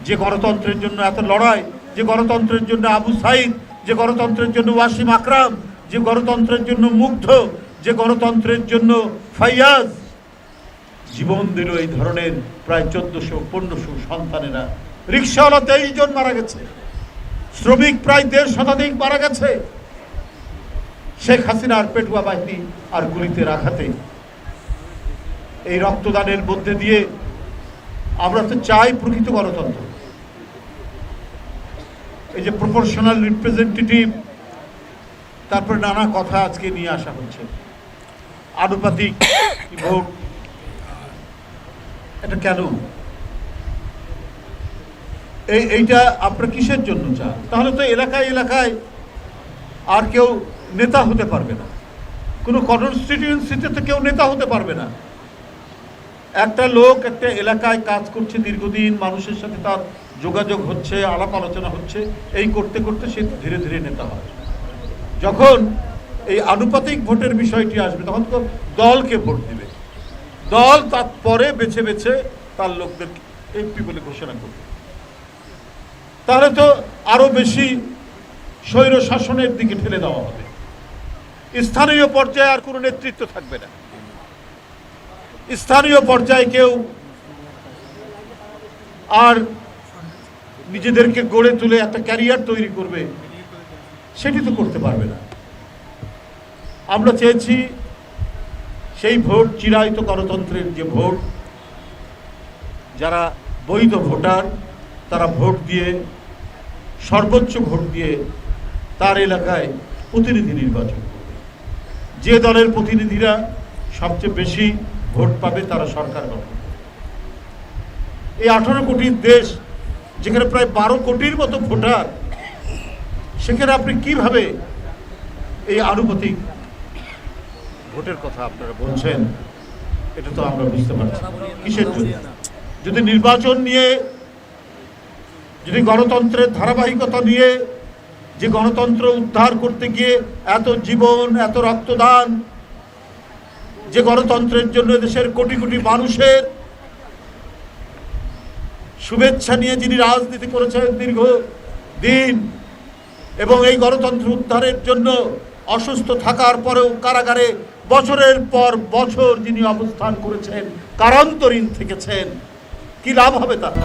যে গণতন্ত্রের জন্য এত লড়াই, যে গণতন্ত্রের জন্য আবু সাইদ, যে গণতন্ত্রের জন্য ওয়াসিম আকরাম, যে গণতন্ত্রের জন্য মুগ্ধ, যে গণতন্ত্রের জন্য ফাইয়াজ জীবন দিল। এই ধরনের প্রায় 1400-1500 সন্তানেরা, রিক্সাওয়ালা 23 জন মারা গেছে, শ্রমিক প্রায় 1.5 শতাধিক মারা গেছে শেখ হাসিনার পেটুয়া বাহিনী আর গুলিতে আঘাতে। এই রক্তদানের মধ্যে দিয়ে আমরা তো চাই প্রকৃত গণতন্ত্র। এই যে প্রপোর্শনাল রিপ্রেজেন্টেটিভ, তারপরে নানা কথা আজকে নিয়ে আসা হচ্ছে, আনুপাতিক ভোট, এটা কেন? এইটা আপনারা কিসের জন্য চান? তাহলে তো এলাকায় এলাকায় আর কেউ নেতা হতে পারবে না, কোনো কনস্টিটিউয়েন্সিতে তো কেউ নেতা হতে পারবে না। একটা লোক একটা এলাকায় কাজ করছে দীর্ঘদিন, মানুষের সাথে তার যোগাযোগ হচ্ছে, আলাপ আলোচনা হচ্ছে, এই করতে করতে সে ধীরে ধীরে নেতা হয়। যখন এই আনুপাতিক ভোটের বিষয়টি আসবে তখন তো দলকে ভোট দিবে, দল তারপরে বেছে বেছে তার লোকদের এমপি বলে ঘোষণা করবে। তাহলে তো আরো বেশি স্বৈর শাসনের দিকে ঠেলে দেওয়া হবে। স্থানীয় পর্যায়ে আর কোনো নেতৃত্ব থাকবে না। স্থানীয় পর্যায়ে কেউ আর নিজেদেরকে গড়ে তুলে একটা ক্যারিয়ার তৈরি করবে, সেটি তো করতে পারবে না। আমরা চেয়েছি সেই ভোট, চিরায়ত গণতন্ত্রের যে ভোট, যারা বৈধ ভোটার তারা ভোট দিয়ে, সর্বোচ্চ ভোট দিয়ে তার এলাকায় প্রতিনিধি নির্বাচন করবে। যে দলের প্রতিনিধিরা সবচেয়ে বেশি ভোট পাবে তারা সরকার গঠন করবে। এই 18 কোটির দেশ, যেখানে প্রায় 12 কোটির মতো ভোটার, সেখানে আপনি কিভাবে এই আনুপাতিক ভোটের কথা আপনারা বলছেন? এটা তো আমরা বুঝতে পারছি কিসের জন্য। যদি নির্বাচন নিয়ে, যদি গণতন্ত্রের ধারাবাহিকতা নিয়ে, যে গণতন্ত্র উদ্ধার করতে গিয়ে এত জীবন, এত রক্তদান, যে গণতন্ত্রের জন্য দেশের কোটি কোটি মানুষের শুভেচ্ছা নিয়ে যিনি রাজনীতি করেছেন দীর্ঘ দিন, এবং এই গণতন্ত্র উদ্ধারের জন্য অসুস্থ থাকার পরেও কারাগারে বছরের পর বছর যিনি অবস্থান করেছেন, কারান্তরীণ থেকেছেন, কি লাভ হবে তার?